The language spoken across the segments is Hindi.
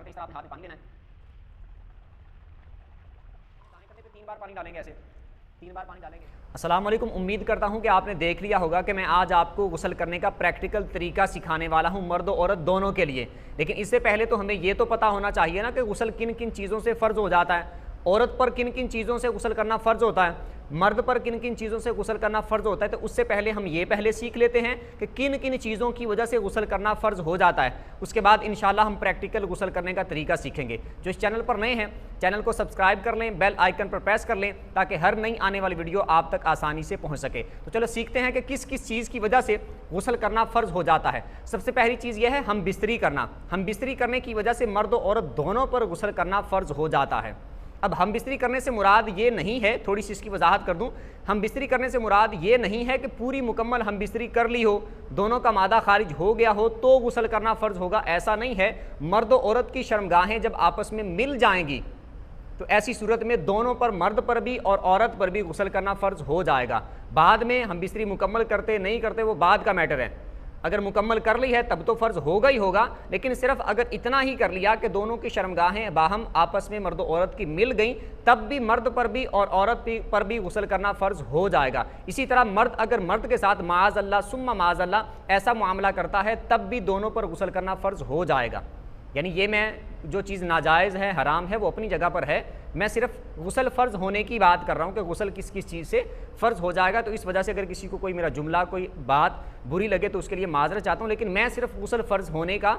करते इस तरह अपने हाथ में पानी लेना है, करने पे 3 बार पानी डालेंगे, ऐसे 3 बार पानी डालेंगे। अस्सलाम वालेकुम, उम्मीद करता हूं कि आपने देख लिया होगा कि मैं आज आपको गुस्ल करने का प्रैक्टिकल तरीका सिखाने वाला हूं, मर्द और औरत दोनों के लिए। लेकिन इससे पहले तो हमें ये तो पता होना चाहिए ना कि गुस्ल किन किन चीज़ों से फ़र्ज़ हो जाता है, औरत पर किन किन चीज़ों से गुस्ल करना फ़र्ज़ होता है, मर्द पर किन किन चीज़ों से गुस्ल करना फ़र्ज़ होता है। तो उससे पहले हम ये पहले सीख लेते हैं कि किन किन चीज़ों की वजह से गुस्ल करना फ़र्ज़ हो जाता है। उसके बाद इंशाल्लाह हम प्रैक्टिकल गुस्ल करने का तरीका सीखेंगे। जो इस चैनल पर नए हैं, चैनल को सब्सक्राइब कर लें, बेल आइकन पर प्रेस कर लें ताकि हर नई आने वाली वीडियो आप तक आसानी से पहुँच सके। तो चलो सीखते हैं कि किस किस चीज़ की वजह से गुस्ल करना फ़र्ज़ हो जाता है। सबसे पहली चीज़ यह है हम बिस्तरी करना। हम बिस्तरी करने की वजह से मर्द और औरत दोनों पर गुस्ल करना फ़र्ज़ हो जाता है। अब हम बिस्तरी करने से मुराद ये नहीं है, थोड़ी सी इसकी वजाहत कर दूं, हम बिस्तरी करने से मुराद ये नहीं है कि पूरी मुकम्मल हम बिस्तरी कर ली हो, दोनों का मादा खारिज हो गया हो तो गुस्ल करना फ़र्ज़ होगा, ऐसा नहीं है। मर्द और औरत की शर्मगाहें जब आपस में मिल जाएंगी तो ऐसी सूरत में दोनों पर, मर्द पर भी और औरत पर भी गुस्ल करना फ़र्ज़ हो जाएगा। बाद में हम बिस्तरी मुकम्मल करते नहीं करते वो बाद का मैटर है। अगर मुकम्मल कर ली है तब तो फ़र्ज़ होगा ही होगा, लेकिन सिर्फ अगर इतना ही कर लिया कि दोनों की शर्मगाहें बाहम आपस में मर्द औरत की मिल गई, तब भी मर्द पर भी और औरत पर भी गुस्ल करना फ़र्ज़ हो जाएगा। इसी तरह मर्द अगर मर्द के साथ माज़अल्लाह सुम्मा माज़अल्लाह ऐसा मामला करता है तब भी दोनों पर गुस्ल करना फ़र्ज़ हो जाएगा। यानी ये मैं जो चीज़ नाजायज़ है, हराम है, वो अपनी जगह पर है, मैं सिर्फ गुस्ल फ़र्ज़ होने की बात कर रहा हूँ कि गुस्ल किस किस चीज़ से फ़र्ज़ हो जाएगा। तो इस वजह से अगर किसी को कोई मेरा जुमला, कोई बात बुरी लगे तो उसके लिए माज़रत चाहता हूँ, लेकिन मैं सिर्फ गुस्ल फ़र्ज़ होने का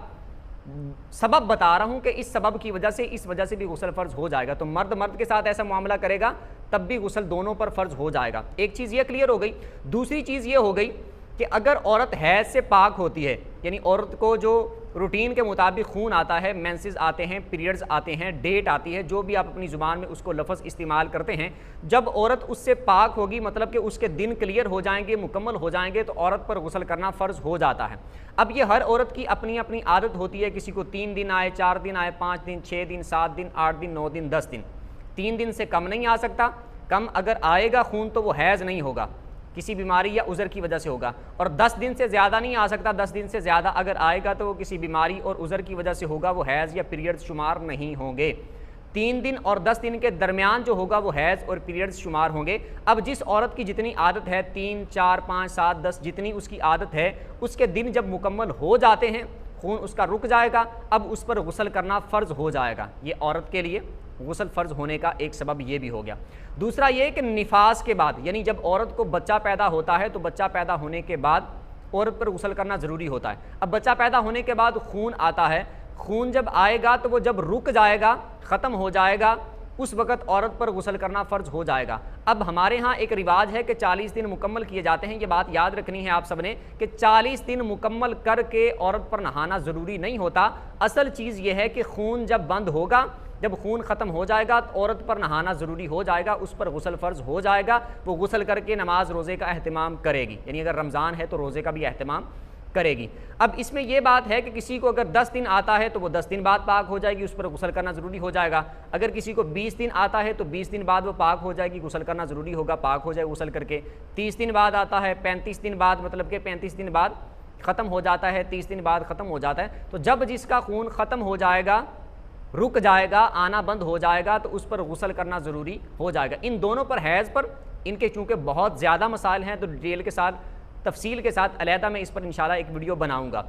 सबब बता रहा हूँ कि इस सबब की वजह से, इस वजह से भी गुस्ल फ़र्ज़ हो जाएगा। तो मर्द मर्द के साथ ऐसा मामला करेगा तब भी गुस्ल दोनों पर फ़र्ज़ हो जाएगा। एक चीज़ ये क्लियर हो गई। दूसरी चीज़ ये हो गई कि अगर औरत हैज़ से पाक होती है, यानी औरत को जो रूटीन के मुताबिक खून आता है, मेंसेस आते हैं, पीरियड्स आते हैं, डेट आती है, जो भी आप अपनी ज़ुबान में उसको लफ्ज़ इस्तेमाल करते हैं, जब औरत उससे पाक होगी मतलब कि उसके दिन क्लियर हो जाएंगे, मुकम्मल हो जाएंगे, तो औरत पर गुस्ल करना फ़र्ज़ हो जाता है। अब ये हर औरत की अपनी अपनी आदत होती है, किसी को 3 दिन आए, 4 दिन आए, 5 दिन, 6 दिन, 7 दिन, 8 दिन, 9 दिन, 10 दिन। 3 दिन से कम नहीं आ सकता। कम अगर आएगा खून तो वो हैज़ नहीं होगा, किसी बीमारी या उज़र की वजह से होगा। और 10 दिन से ज़्यादा नहीं आ सकता। 10 दिन से ज़्यादा अगर आएगा तो वो किसी बीमारी और उज़र की वजह से होगा, वो हैज़ या पीरियड्स शुमार नहीं होंगे। 3 दिन और 10 दिन के दरमियान जो होगा वो हैज़ और पीरियड्स शुमार होंगे। अब जिस औरत की जितनी आदत है, 3, 4, 5, 7, 10 जितनी उसकी आदत है, उसके दिन जब मुकम्मल हो जाते हैं, खून उसका रुक जाएगा, अब उस पर गुस्ल करना फ़र्ज़ हो जाएगा। ये औरत के लिए गुस्ल फ़र्ज़ होने का एक सबब ये भी हो गया। दूसरा ये कि निफास के बाद, यानी जब औरत को बच्चा पैदा होता है तो बच्चा पैदा होने के बाद औरत पर गुस्ल करना ज़रूरी होता है। अब बच्चा पैदा होने के बाद खून आता है, खून जब आएगा तो वो जब रुक जाएगा, ख़त्म हो जाएगा, उस वक़्त औरत पर गुस्ल करना फ़र्ज़ हो जाएगा। अब हमारे यहाँ एक रिवाज है कि 40 दिन मुकम्मल किए जाते हैं। ये बात याद रखनी है आप सबने कि 40 दिन मुकम्मल करके औरत पर नहाना ज़रूरी नहीं होता। असल चीज़ ये है कि खून जब बंद होगा, जब खून ख़त्म हो जाएगा तो औरत पर नहाना ज़रूरी हो जाएगा, उस पर गुस्ल फ़र्ज़ हो जाएगा। वो गुस्ल करके नमाज रोज़े का अहतमाम करेगी, यानी अगर रमज़ान है तो रोज़े का भी अहतमाम करेगी। अब इसमें यह बात है कि किसी को अगर 10 दिन आता है तो वो 10 दिन बाद पाक हो जाएगी, उस पर गुस्ल करना ज़रूरी हो जाएगा। अगर किसी को 20 दिन आता है तो 20 दिन बाद वो पाक हो जाएगी, गुस्ल करना ज़रूरी होगा, पाक हो जाए गुस्ल करके। 30 दिन बाद आता है, 35 दिन बाद, मतलब कि 35 दिन बाद ख़त्म हो जाता है, 30 दिन बाद ख़त्म हो जाता है। तो जब जिसका खून ख़त्म हो जाएगा, रुक जाएगा, आना बंद हो जाएगा, तो उस पर गुस्ल करना ज़रूरी हो जाएगा। इन दोनों पर, हैज़ पर, इनके चूँकि बहुत ज़्यादा मसाइल हैं तो डिटेल के साथ, तफसील के साथ अलहदा मैं इस पर इंशाल्लाह एक वीडियो बनाऊंगा।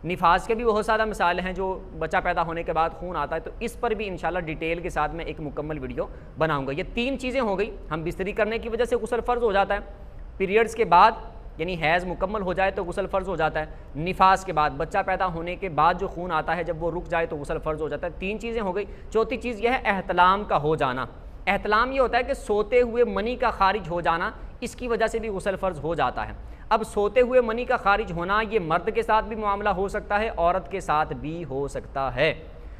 निफास के भी बहुत सारा मसाइल हैं, जो बच्चा पैदा होने के बाद खून आता है, तो इस पर भी इंशाल्लाह डिटेल के साथ मैं एक मुकम्मल वीडियो बनाऊंगा। ये 3 चीज़ें हो गई। हम बिस्तरी करने की वजह से गुस्ल फ़र्ज़ हो जाता है, पीरियड्स के बाद यानी हैज़ मुकम्मल हो जाए तो गुस्ल फ़र्ज़ हो जाता है, निफास के बाद, बच्चा पैदा होने के बाद जो खून आता है जब वो रुक जाए तो गुस्ल फ़र्ज़ हो जाता है। 3 चीज़ें हो गई। चौथी चीज़ यह है एहतलाम का हो जाना। एहतलाम ये होता है कि सोते हुए मनी का खारिज हो जाना, इसकी वजह से भी गुस्ल फ़र्ज़ हो जाता है। अब सोते हुए मनी का खारिज होना ये मर्द के साथ भी मामला हो सकता है, औरत के साथ भी हो सकता है,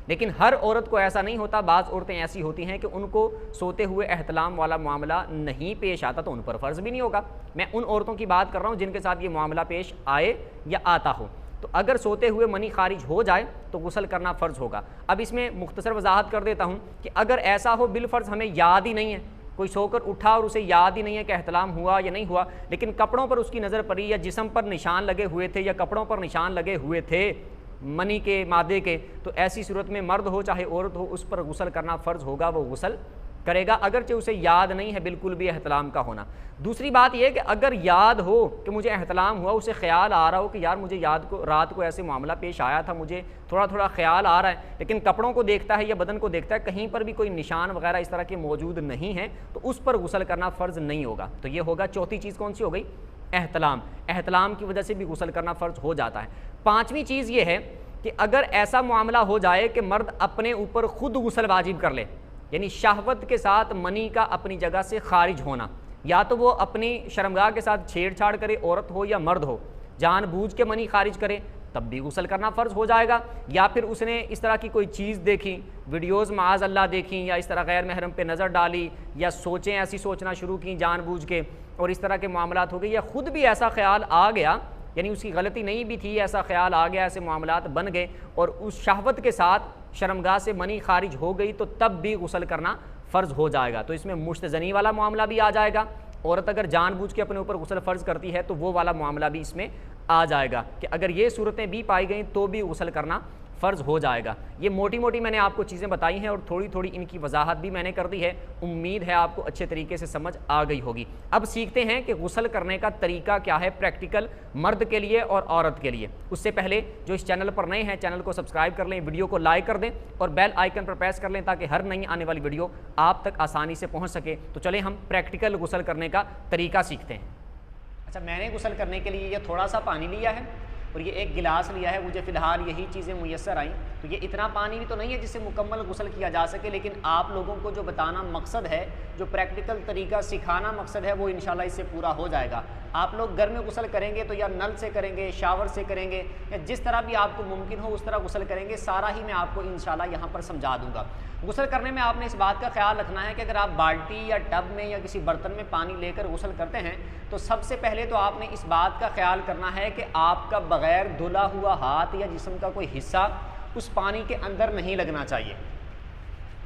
लेकिन हर औरत को ऐसा नहीं होता। बाज़ औरतें ऐसी होती हैं कि उनको सोते हुए एहतलाम वाला मामला नहीं पेश आता, तो उन पर फ़र्ज़ भी नहीं होगा। मैं उन औरतों की बात कर रहा हूँ जिनके साथ ये मामला पेश आए या आता हो। तो अगर सोते हुए मनी खारिज हो जाए तो गुस्ल करना फ़र्ज़ होगा। अब इसमें मुख्तसर वजाहत कर देता हूँ कि अगर ऐसा हो बिलफ़र्ज़ हमें याद ही नहीं है, कोई सोकर उठा और उसे याद ही नहीं है कि एहतलाम हुआ या नहीं हुआ, लेकिन कपड़ों पर उसकी नज़र पड़ी या जिस्म पर निशान लगे हुए थे या कपड़ों पर निशान लगे हुए थे, मनी के, मादे के, तो ऐसी सूरत में मर्द हो चाहे औरत हो उस पर गुस्ल करना फ़र्ज़ होगा, वो गुस्ल करेगा, अगरचे उसे याद नहीं है बिल्कुल भी एहतलाम का होना। दूसरी बात यह कि अगर याद हो कि मुझे एहतलाम हुआ, उसे ख्याल आ रहा हो कि यार मुझे रात को ऐसे मामला पेश आया था, मुझे थोड़ा थोड़ा ख्याल आ रहा है, लेकिन कपड़ों को देखता है या बदन को देखता है, कहीं पर भी कोई निशान वगैरह इस तरह के मौजूद नहीं है, तो उस पर गुस्ल करना फ़र्ज़ नहीं होगा। तो ये होगा चौथी चीज़ कौन सी हो गई? एहतलाम। एहतलाम की वजह से भी गुस्ल करना फ़र्ज़ हो जाता है। पाँचवीं चीज़ ये है कि अगर ऐसा मामला हो जाए कि मर्द अपने ऊपर खुद गुस्ल वाजिब कर ले, यानी शहवत के साथ मनी का अपनी जगह से खारिज होना, या तो वो अपनी शर्मगाह के साथ छेड़छाड़ करे, औरत हो या मर्द हो, जानबूझ के मनी खारिज करे, तब भी गुस्ल करना फ़र्ज़ हो जाएगा। या फिर उसने इस तरह की कोई चीज़ देखी, वीडियोज़ माज़ अल्लाह देखी, या इस तरह गैर महरम पे नज़र डाली, या सोचें ऐसी सोचना शुरू की जानबूझ के, और इस तरह के मामलात हो गए, या ख़ुद भी ऐसा ख्याल आ गया, यानी उसकी गलती नहीं भी थी, ऐसा ख्याल आ गया, ऐसे मामलात बन गए और उस शहवत के साथ शर्मगाह से मनी खारिज हो गई, तो तब भी गुस्ल करना फ़र्ज़ हो जाएगा। तो इसमें मुश्तज़नी वाला मामला भी आ जाएगा। औरत अगर जानबूझ के अपने ऊपर गुस्ल फ़र्ज़ करती है तो वो वाला मामला भी इसमें आ जाएगा कि अगर ये सूरतें भी पाई गई तो भी गुस्ल करना फ़र्ज़ हो जाएगा। ये मोटी मोटी मैंने आपको चीज़ें बताई हैं और थोड़ी थोड़ी इनकी वजाहत भी मैंने कर दी है। उम्मीद है आपको अच्छे तरीके से समझ आ गई होगी। अब सीखते हैं कि गुस्ल करने का तरीका क्या है प्रैक्टिकल, मर्द के लिए और औरत के लिए। उससे पहले जो इस चैनल पर नए हैं, चैनल को सब्सक्राइब कर लें, वीडियो को लाइक कर दें और बेल आइकन पर प्रेस कर लें ताकि हर नई आने वाली वीडियो आप तक आसानी से पहुँच सके। तो चलें हम प्रैक्टिकल गुस्ल करने का तरीका सीखते हैं। अच्छा, मैंने गुस्ल करने के लिए ये थोड़ा सा पानी लिया है और ये एक गिलास लिया है। मुझे फ़िलहाल यही चीज़ें मुयस्सर आई, तो ये इतना पानी भी तो नहीं है जिससे मुकम्मल गुस्ल किया जा सके, लेकिन आप लोगों को जो बताना मकसद है, जो प्रैक्टिकल तरीका सिखाना मकसद है, वो इंशाल्लाह इससे पूरा हो जाएगा। आप लोग घर में गुस्ल करेंगे तो या नल से करेंगे, शावर से करेंगे, या जिस तरह भी आपको मुमकिन हो उस तरह गुस्ल करेंगे। सारा ही मैं आपको इंशाल्लाह यहाँ पर समझा दूँगा। गुस्ल करने में आपने इस बात का ख्याल रखना है कि अगर आप बाल्टी या टब में या किसी बर्तन में पानी लेकर गुस्ल करते हैं तो सबसे पहले तो आपने इस बात का ख्याल करना है कि आपका बग़ैर धुला हुआ हाथ या जिस्म का कोई हिस्सा उस पानी के अंदर नहीं लगना चाहिए।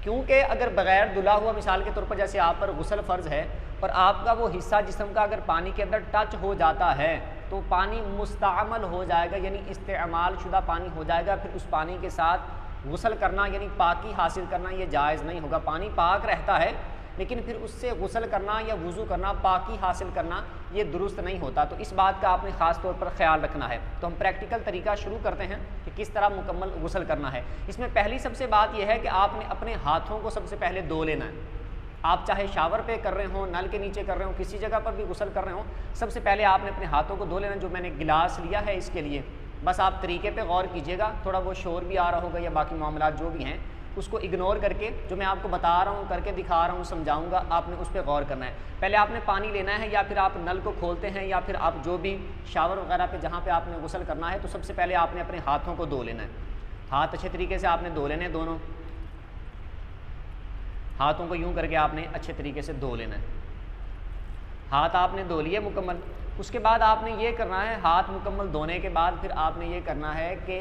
क्योंकि अगर बग़ैर धुला हुआ, मिसाल के तौर पर जैसे आप पर गुस्ल फ़र्ज़ है और आपका वो हिस्सा जिस्म का अगर पानी के अंदर टच हो जाता है तो पानी मुस्तअमल हो जाएगा, यानी इस्तेमाल शुदा पानी हो जाएगा। फिर उस पानी के साथ गुस्ल करना यानी पाकी हासिल करना ये जायज़ नहीं होगा। पानी पाक रहता है लेकिन फिर उससे गुस्ल करना या वज़ू करना, पाकी हासिल करना, ये दुरुस्त नहीं होता। तो इस बात का आपने ख़ास तौर पर ख्याल रखना है। तो हम प्रैक्टिकल तरीका शुरू करते हैं कि किस तरह मुकम्मल गुस्ल करना है। इसमें पहली सबसे बात यह है कि आपने अपने हाथों को सबसे पहले धो लेना है। आप चाहे शावर पे कर रहे हो, नल के नीचे कर रहे हो, किसी जगह पर भी गुस्ल कर रहे हो, सबसे पहले आपने अपने हाथों को धो लेना। जो मैंने गिलास लिया है इसके लिए बस आप तरीके पे गौर कीजिएगा। थोड़ा वो शोर भी आ रहा होगा या बाकी मामला जो भी हैं उसको इग्नोर करके जो मैं आपको बता रहा हूँ, करके दिखा रहा हूँ, समझाऊंगा, आपने उस पर गौर करना है। पहले आपने पानी लेना है, या फिर आप नल को खोलते हैं या फिर आप जो भी शावर वगैरह पे जहाँ पे आपने गुस्ल करना है, तो सबसे पहले आपने अपने हाथों को धो लेना है। हाथ अच्छे तरीके से आपने धो लेने, दोनों हाथों को यूँ करके आपने अच्छे तरीके से धो लेना है। हाथ आपने धो लिए मुकम्मल। उसके बाद आपने ये करना है, हाथ मुकम्मल धोने के बाद फिर आपने ये करना है कि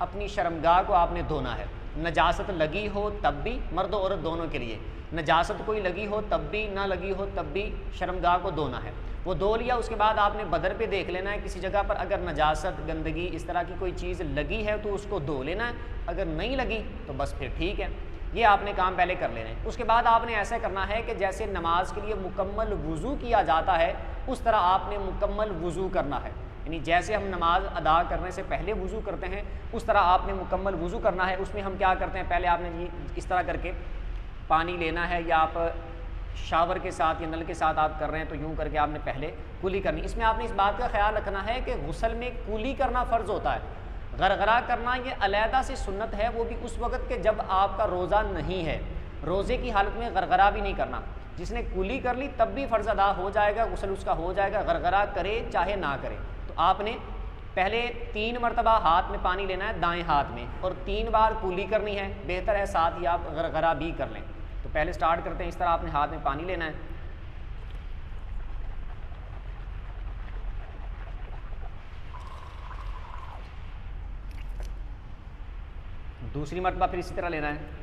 अपनी शर्मगाह को आपने धोना है। नजासत लगी हो तब भी, मर्द और औरत दोनों के लिए, नजासत कोई लगी हो तब भी, ना लगी हो तब भी शर्मगाह को धोना है। वो धो लिया, उसके बाद आपने बदर पे देख लेना है किसी जगह पर अगर नजासत, गंदगी, इस तरह की कोई चीज़ लगी है तो उसको धो लेना है। अगर नहीं लगी तो बस फिर ठीक है। ये आपने काम पहले कर लेने। उसके बाद आपने ऐसा करना है कि जैसे नमाज के लिए मुकम्मल वज़ू किया जाता है उस तरह आपने मुकम्मल वज़ू करना है। यानी जैसे हम नमाज अदा करने से पहले वज़ू करते हैं उस तरह आपने मुकम्मल वज़ू करना है। उसमें हम क्या करते हैं, पहले आपने इस तरह करके पानी लेना है, या आप शावर के साथ या नल के साथ आप कर रहे हैं तो यूँ करके आपने पहले कुली करनी। इसमें आपने इस बात का ख्याल रखना है कि गुस्ल में कुली करना फ़र्ज़ होता है। गरगरा करना ये अलहदा से सुन्नत है, वो भी उस वक़्त के जब आपका रोज़ा नहीं है। रोज़े की हालत में गरगरा भी नहीं करना। जिसने कुली कर ली तब भी फ़र्ज़ अदा हो जाएगा, गुस्ल उसका हो जाएगा, गरगरा करे चाहे ना करे। तो आपने पहले 3 मरतबा हाथ में पानी लेना है दाएं हाथ में, और 3 बार कुली करनी है। बेहतर है साथ ही आप गरगरा भी कर लें। तो पहले स्टार्ट करते हैं, इस तरह आपने हाथ में पानी लेना है। दूसरी मरतबा फिर इसी तरह लेना है।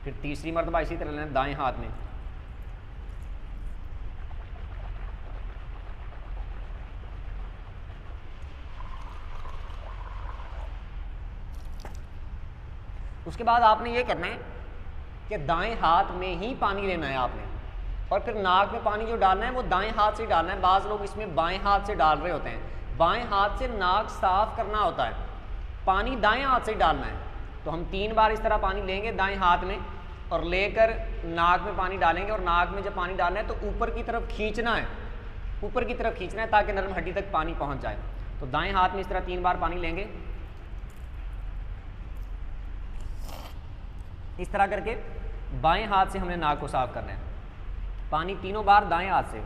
फिर तीसरी मरतबा इसी तरह लेना दाएं हाथ में। उसके बाद आपने ये करना है कि दाएं हाथ में ही पानी लेना है आपने, और फिर नाक में पानी जो डालना है वो दाएं हाथ से डालना है। बाज़ लोग इसमें बाएं हाथ से डाल रहे होते हैं। बाएं हाथ से नाक साफ करना होता है, पानी दाएं हाथ से डालना है। तो हम 3 बार इस तरह पानी लेंगे दाएं हाथ में और लेकर नाक में पानी डालेंगे, और नाक में जब पानी डालना है तो ऊपर की तरफ खींचना है, ऊपर की तरफ खींचना है ताकि नरम हड्डी तक पानी पहुंच जाए। तो दाएं हाथ में इस तरह 3 बार पानी लेंगे, इस तरह करके बाएं हाथ से हमने नाक को साफ करना है। पानी तीनों बार दाएं हाथ से।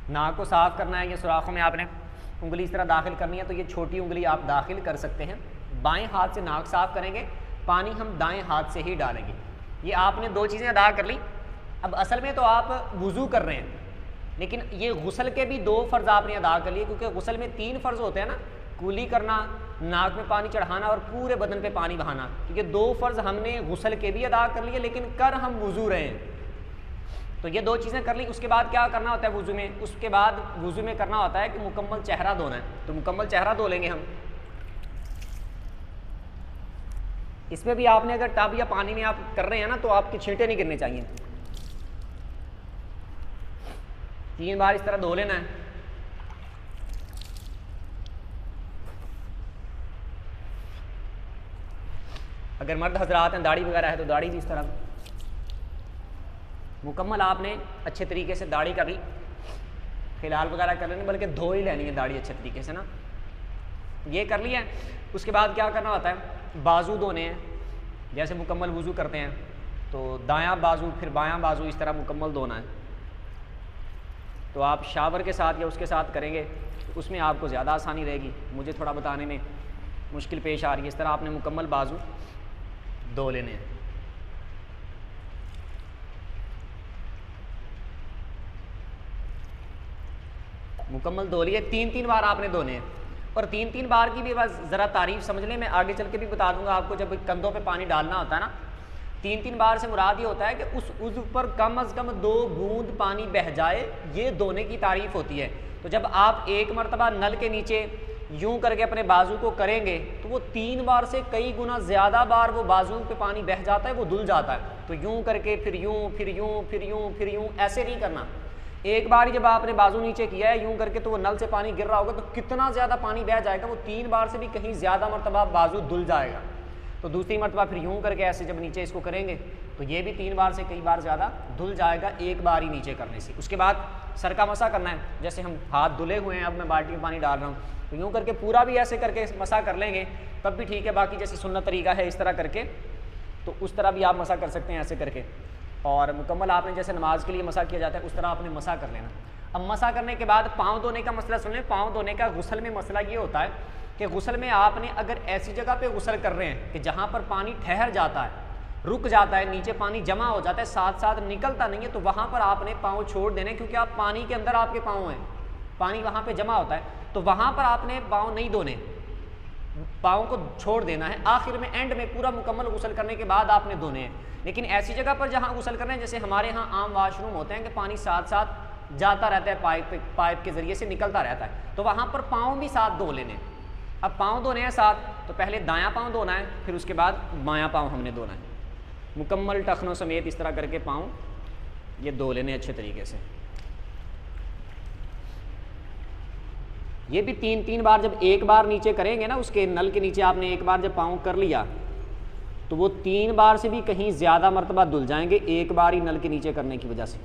नाक को साफ करना है, ये सुराखों में आपने उंगली इस तरह दाखिल करनी है, तो ये छोटी उंगली आप दाखिल कर सकते हैं। बाएं हाथ से नाक साफ करेंगे, पानी हम दाएं हाथ से ही डालेंगे। ये आपने 2 चीज़ें अदा कर ली। अब असल में तो आप वुज़ू कर रहे हैं, लेकिन ये गुस्ल के भी 2 फ़र्ज़ आपने अदा कर लिए, क्योंकि गुस्ल में 3 फ़र्ज़ होते हैं ना, कुली करना, नाक में पानी चढ़ाना और पूरे बदन पे पानी बहाना। क्योंकि 2 फ़र्ज़ हमने गुस्ल के भी अदा कर लिए, लेकिन कर हम वुज़ू रहे हैं। तो ये 2 चीज़ें कर ली। उसके बाद क्या करना होता है वुज़ू में? उसके बाद वुज़ू में करना होता है कि मुकम्मल चेहरा धोना है। तो मुकम्मल चेहरा धो लेंगे हम। इसमें भी आपने अगर टब या पानी में आप कर रहे हैं ना, तो आपके छींटे नहीं गिरने चाहिए। 3 बार इस तरह धो लेना है। अगर मर्द हजरात हैं, दाढ़ी वगैरह है, तो दाढ़ी भी इस तरह मुकम्मल आपने अच्छे तरीके से दाढ़ी का भी खिलाल वगैरह कर लेनी, बल्कि धो ही लेनी है दाढ़ी अच्छे तरीके से ना। ये कर लिया। उसके बाद क्या करना होता है? बाजू धोने हैं। जैसे मुकम्मल वुज़ू करते हैं तो दायां बाजू फिर बायां बाजू इस तरह मुकम्मल धोना है। तो आप शावर के साथ या उसके साथ करेंगे तो उसमें आपको ज़्यादा आसानी रहेगी। मुझे थोड़ा बताने में मुश्किल पेश आ रही है। इस तरह आपने मुकम्मल बाजू धो लेने हैं। मुकम्मल धो लिए। 3-3 बार आपने धोने हैं। और 3-3 बार की भी बस ज़रा तारीफ समझ लें, मैं आगे चल के भी बता दूंगा आपको। जब कंधों पे पानी डालना होता है ना, 3-3 बार से मुराद ये होता है कि उस उज़्व पर कम अज़ कम 2 बूंद पानी बह जाए, ये धोने की तारीफ़ होती है। तो जब आप एक मरतबा नल के नीचे यूं करके अपने बाजू को करेंगे तो वो 3 बार से कई गुना ज़्यादा बार वो बाजू पे पानी बह जाता है, वो धुल जाता है। तो यूं करके फिर यूं फिर यूं फिर यूं फिर यूं, ऐसे नहीं करना। एक बार जब आपने बाजू नीचे किया है यूं करके, तो वो नल से पानी गिर रहा होगा तो कितना ज़्यादा पानी बह जाएगा, वो 3 बार से भी कहीं ज़्यादा मरतबा बाजू धुल जाएगा। तो दूसरी मरतबा फिर यूं करके ऐसे जब नीचे इसको करेंगे तो ये भी 3 बार से कई बार ज़्यादा धुल जाएगा एक बार ही नीचे करने से। उसके बाद सर का मसा करना है। जैसे हम हाथ धुले हुए हैं, अब मैं बाल्टी में पानी डाल रहा हूँ, तो यूँ करके पूरा भी ऐसे करके मसा कर लेंगे तब भी ठीक है। बाकी जैसे सुन्नत तरीका है इस तरह करके, तो उस तरह भी आप मसा कर सकते हैं ऐसे करके। और मुकम्मल आपने जैसे नमाज के लिए मसा किया जाता है उस तरह आपने मसा कर लेना। अब मसा करने के बाद पाँव धोने का मसला सुन लें। पाँव धोने का गुस्ल में मसला ये होता है कि गुस्ल में आपने अगर ऐसी जगह पे गुस्ल कर रहे हैं कि जहाँ पर पानी ठहर जाता है, रुक जाता है, नीचे पानी जमा हो जाता है, साथ साथ निकलता नहीं है, तो वहाँ पर आपने पाँव छोड़ देने, क्योंकि आप पानी के अंदर आपके पाँव हैं, पानी वहाँ पे जमा होता है, तो वहाँ पर आपने पाँव नहीं धोने, पाँव को छोड़ देना है। आखिर में एंड में पूरा मुकम्मल गुस्ल करने के बाद आपने धोने हैं। लेकिन ऐसी जगह पर जहाँ गुस्ल कर रहे हैं, जैसे हमारे यहाँ आम वाशरूम होते हैं कि पानी साथ साथ जाता रहता है, पाइप के ज़रिए से निकलता रहता है, तो वहाँ पर पाँव भी साथ धो लेने। अब पाँव धोने हैं साथ, तो पहले दायां पाँव धोना है, फिर उसके बाद बायां पाँव हमने धोना है। मुकम्मल टखनों समेत इस तरह करके पाँव ये धो लेने अच्छे तरीके से। ये भी 3-3 बार, जब एक बार नीचे करेंगे ना, उसके नल के नीचे आपने एक बार जब पाँव कर लिया तो वो 3 बार से भी कहीं ज़्यादा मरतबा धुल जाएंगे एक बार ही नल के नीचे करने की वजह से।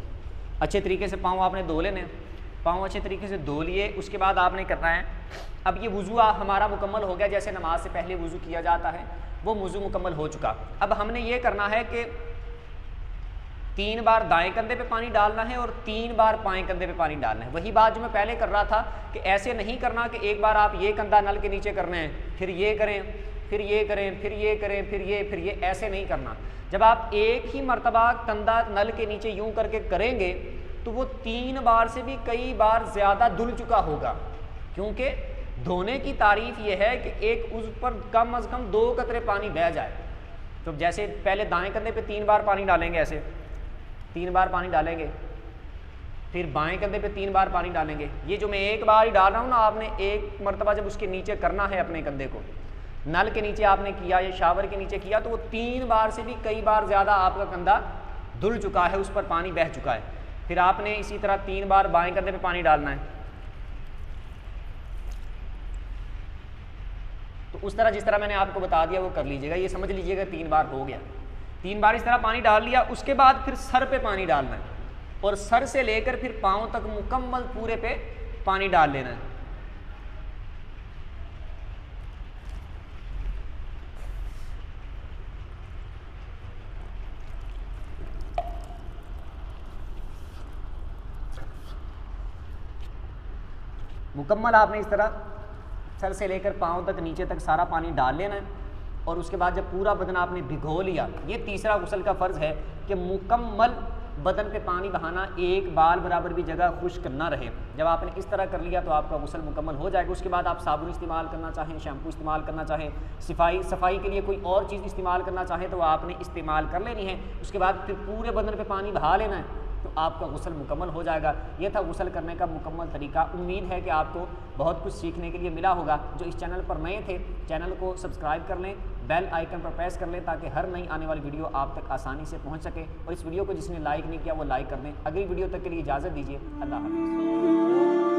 अच्छे तरीके से पाँव आपने धो लेने। पाँव अच्छे तरीके से धो लिए, उसके बाद आपने करना है, अब ये वुज़ू हमारा मुकम्मल हो गया। जैसे नमाज से पहले वुज़ू किया जाता है वो वुज़ू मुकम्मल हो चुका। अब हमने ये करना है कि 3 बार दाएं कंधे पे पानी डालना है और 3 बार बाएं कंधे पे पानी डालना है। वही बात जो मैं पहले कर रहा था कि ऐसे नहीं करना कि एक बार आप ये कंधा नल के नीचे करना है, फिर ये करें, फिर ये करें, फिर ये करें, फिर ये, ऐसे नहीं करना। जब आप एक ही मरतबा कंधा नल के नीचे यूं करके करेंगे तो वो 3 बार से भी कई बार ज़्यादा धुल चुका होगा, क्योंकि धोने की तारीफ ये है कि एक उस पर कम अज़ कम 2 कतरे पानी बह जाए। तो जैसे पहले दाएं कंधे पे 3 बार पानी डालेंगे, ऐसे 3 बार पानी डालेंगे, फिर बाएं कंधे पे 3 बार पानी डालेंगे। ये जो मैं एक बार ही डाल रहा हूँ ना, आपने एक मरतबा जब उसके नीचे करना है अपने कंधे को, नल के नीचे आपने किया या शावर के नीचे किया, तो वो 3 बार से भी कई बार ज़्यादा आपका कंधा धुल चुका है, उस पर पानी बह चुका है। फिर आपने इसी तरह 3 बार बाएं कंधे पे पानी डालना है। तो उस तरह जिस तरह मैंने आपको बता दिया वो कर लीजिएगा। ये समझ लीजिएगा 3 बार हो गया। 3 बार इस तरह पानी डाल लिया, उसके बाद फिर सर पे पानी डालना है और सर से लेकर फिर पाँव तक मुकम्मल पूरे पे पानी डाल लेना है। मुकम्मल आपने इस तरह सर से लेकर पाँव तक नीचे तक सारा पानी डाल लेना है। और उसके बाद जब पूरा बदन आपने भिगो लिया, ये तीसरा गुस्ल का फ़र्ज़ है कि मुकम्मल बदन पे पानी बहाना, एक बाल बराबर भी जगह खुश्क ना रहे। जब आपने इस तरह कर लिया तो आपका गुस्ल मुकम्मल हो जाएगा। उसके बाद आप साबुन इस्तेमाल करना चाहें, शैम्पू इस्तेमाल करना चाहें, सफाई के लिए कोई और चीज़ इस्तेमाल करना चाहें तो आपने इस्तेमाल कर लेनी है। उसके बाद फिर पूरे बदन पे पानी बहा लेना है, तो आपका गुस्ल मुकम्मल हो जाएगा। ये था गुस्ल करने का मुकम्मल तरीका। उम्मीद है कि आपको बहुत कुछ सीखने के लिए मिला होगा। जो इस चैनल पर नए थे, चैनल को सब्सक्राइब कर लें, बेल आइकन पर प्रेस कर लें ताकि हर नई आने वाली वीडियो आप तक आसानी से पहुंच सके। और इस वीडियो को जिसने लाइक नहीं किया वो लाइक कर दें। अगली वीडियो तक के लिए इजाज़त दीजिए। अल्लाह हाफ़िज़।